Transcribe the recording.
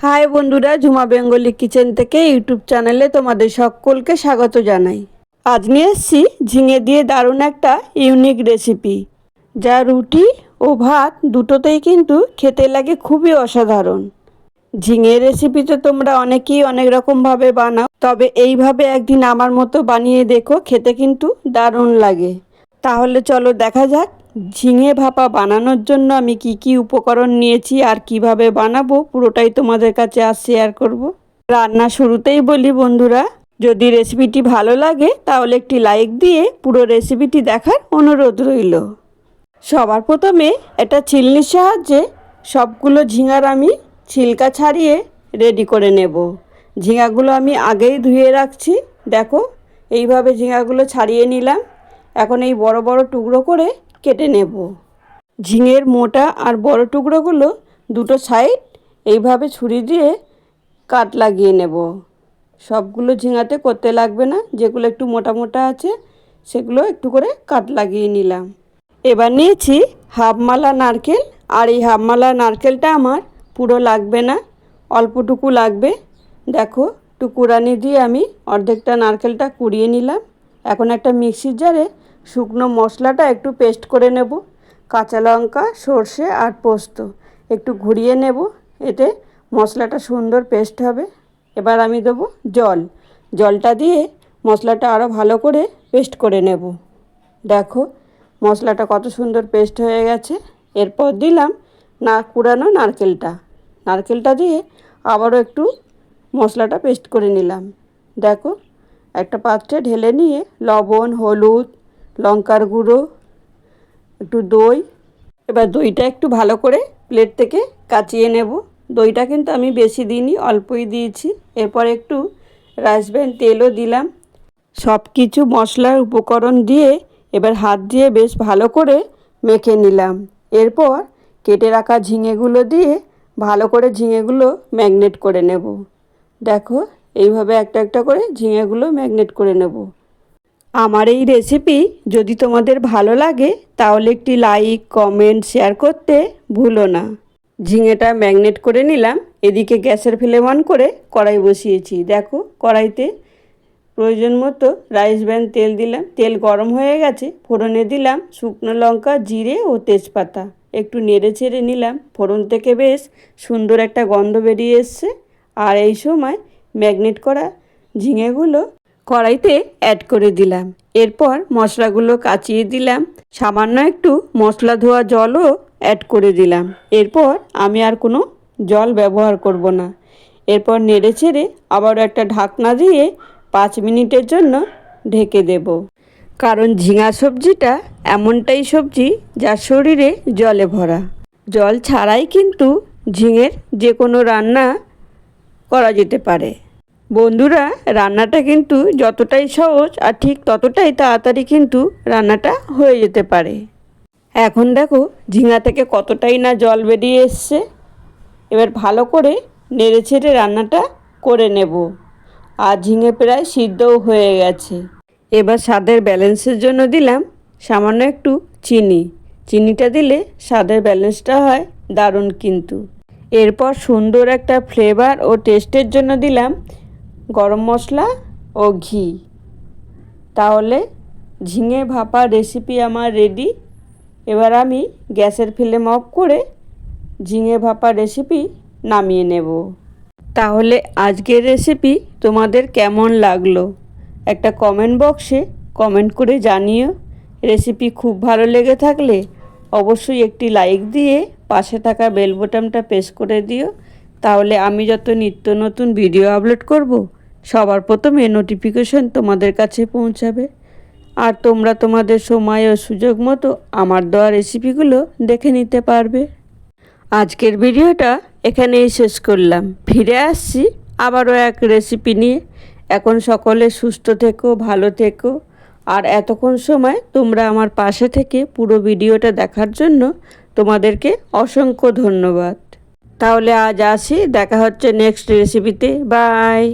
High বন্ধুরা, Jhuma Bengali kitchen থেকে YouTube চ্যানেলে তোমাদের সকলকে স্বাগত জানাই। আজ নিয়ে এসেছি ঝিঙে দিয়ে দারুণ একটা ইউনিক রেসিপি, যা রুটি ও ভাত দুটোতেই কিন্তু খেতে লাগে খুবই অসাধারণ। ঝিঙের রেসিপি তো তোমরা অনেকেই অনেক রকমভাবে বানাও, তবে এইভাবে একদিন আমার মতো বানিয়ে দেখো, খেতে কিন্তু দারুণ লাগে। তাহলে চলো দেখা যাক ঝিঙে ভাপা বানানোর জন্য আমি কি উপকরণ নিয়েছি আর কিভাবে বানাবো, পুরোটাই তোমাদের কাছে আজ শেয়ার করব। রান্না শুরুতেই বলি বন্ধুরা, যদি রেসিপিটি ভালো লাগে তাহলে একটি লাইক দিয়ে পুরো রেসিপিটি দেখার অনুরোধ রইল। সবার প্রথমে একটা ছিলনির সাহায্যে সবগুলো ঝিঙার আমি ছিলকা ছাড়িয়ে রেডি করে নেব। ঝিঙাগুলো আমি আগেই ধুয়ে রাখছি, দেখো এইভাবে ঝিঙাগুলো ছাড়িয়ে নিলাম। এখন এই বড় বড় টুকরো করে কেটে নেব। ঝিঙের মোটা আর বড় টুকরোগুলো দুটো সাইড এইভাবে ছুরি দিয়ে কাট লাগিয়ে নেব। সবগুলো ঝিঙাতে করতে লাগবে না, যেগুলো একটু মোটা মোটা আছে সেগুলো একটু করে কাট লাগিয়ে নিলাম। এবার নিয়েছি হাফমালা নারকেল, আর এই হাফমালা নারকেলটা আমার পুরো লাগবে না, অল্পটুকু লাগবে। দেখো টুকুরানি দিয়ে আমি অর্ধেকটা নারকেলটা কুড়িয়ে নিলাম। এখন একটা মিক্সির জারে শুকনো মশলাটা একটু পেস্ট করে নেব। কাঁচা লঙ্কা, সর্ষে আর পোস্ত একটু ঘুরিয়ে নেব, এতে মশলাটা সুন্দর পেস্ট হবে। এবার আমি দেবো জলটা দিয়ে মশলাটা আরও ভালো করে পেস্ট করে নেব। দেখো মশলাটা কত সুন্দর পেস্ট হয়ে গেছে। এরপর দিলাম কুড়ানো নারকেলটা দিয়ে আবারও একটু মশলাটা পেস্ট করে নিলাম। দেখো একটা পাত্রে ঢেলে নিয়ে লবণ, হলুদ, লঙ্কার গুঁড়ো, একটু দই। এবার দইটা একটু ভালো করে প্লেট থেকে কাচিয়ে নেব। দইটা কিন্তু আমি বেশি দিইনি, অল্পই দিয়েছি। এরপর একটু রাইসব্র্যান তেলও দিলাম। সব কিছু মশলার উপকরণ দিয়ে এবার হাত দিয়ে বেশ ভালো করে মেখে নিলাম। এরপর কেটে রাখা ঝিঙেগুলো দিয়ে ভালো করে ঝিঙেগুলো ম্যাগনেট করে নেব। দেখো এইভাবে একটা একটা করে ঝিঙেগুলো ম্যাগনেট করে নেব। আমার এই রেসিপি যদি তোমাদের ভালো লাগে তাহলে একটি লাইক, কমেন্ট, শেয়ার করতে ভুলো না। ঝিঙেটা ম্যাগনেট করে নিলাম। এদিকে গ্যাসের ফ্লেম অন করে কড়াই বসিয়েছি। দেখো কড়াইতে প্রয়োজন মতো রাইসব্র্যান তেল দিলাম। তেল গরম হয়ে গেছে, ফোড়নে দিলাম শুকনো লঙ্কা, জিরে ও তেজপাতা। একটু নেড়ে ছেড়ে নিলাম। ফোড়ন থেকে বেশ সুন্দর একটা গন্ধ বেরিয়ে এসছে। আর এই সময় ম্যাগনেট করা ঝিঙেগুলো কড়াইতে অ্যাড করে দিলাম। এরপর মশলাগুলো কাচিয়ে দিলাম। সামান্য একটু মশলা ধোয়া জলও অ্যাড করে দিলাম। এরপর আমি আর কোনো জল ব্যবহার করব না। এরপর নেড়ে ছেড়ে আবারও একটা ঢাকনা দিয়ে 5 মিনিটের জন্য ঢেকে দেব। কারণ ঝিঙা সবজিটা এমনটাই সবজি যার শরীরে জলে ভরা। জল ছাড়াই কিন্তু ঝিঙের যে কোনো রান্না করা যেতে পারে। বন্ধুরা রান্নাটা কিন্তু যতটাই সহজ আর ঠিক ততটাই তাড়াতাড়ি কিন্তু রান্নাটা হয়ে যেতে পারে। এখন দেখো ঝিঙা থেকে কতটাই না জল বেরিয়ে এসছে। এবার ভালো করে নেড়ে ছেড়ে রান্নাটা করে নেব। আর ঝিঙে প্রায় সিদ্ধও হয়ে গেছে। এবার স্বাদের ব্যালেন্সের জন্য দিলাম সামান্য একটু চিনিটা দিলে স্বাদের ব্যালেন্সটা হয় দারুণ কিন্তু। এরপর সুন্দর একটা ফ্লেভার ও টেস্টের জন্য দিলাম গরম মশলা ও ঘি। তাহলে ঝিঙে ভাপা রেসিপি আমার রেডি। এবার আমি গ্যাসের ফ্লেম অফ করে ঝিঙে ভাপা রেসিপি নামিয়ে নেব। তাহলে আজকের রেসিপি তোমাদের কেমন লাগলো একটা কমেন্ট বক্সে কমেন্ট করে জানিও। রেসিপি খুব ভালো লেগে থাকলে অবশ্যই একটি লাইক দিয়ে পাশে থাকা বেল বাটনটা প্রেস করে দিও। তাহলে আমি যত নিত্য নতুন ভিডিও আপলোড করব সবার প্রথমে নোটিফিকেশন তোমাদের কাছে পৌঁছাবে। আর তোমরা তোমাদের সময় ও সুযোগ মতো আমার দেওয়া রেসিপিগুলো দেখে নিতে পারবে। আজকের ভিডিওটা এখানেই শেষ করলাম। ফিরে আসছি আবারও এক রেসিপি নিয়ে। এখন সকলে সুস্থ থেকো, ভালো থেকো। আর এতক্ষণ সময় তোমরা আমার পাশে থেকে পুরো ভিডিওটা দেখার জন্য তোমাদেরকে অসংখ্য ধন্যবাদ। তাহলে আজ আসি, দেখা হচ্ছে নেক্সট রেসিপিতে। বাই।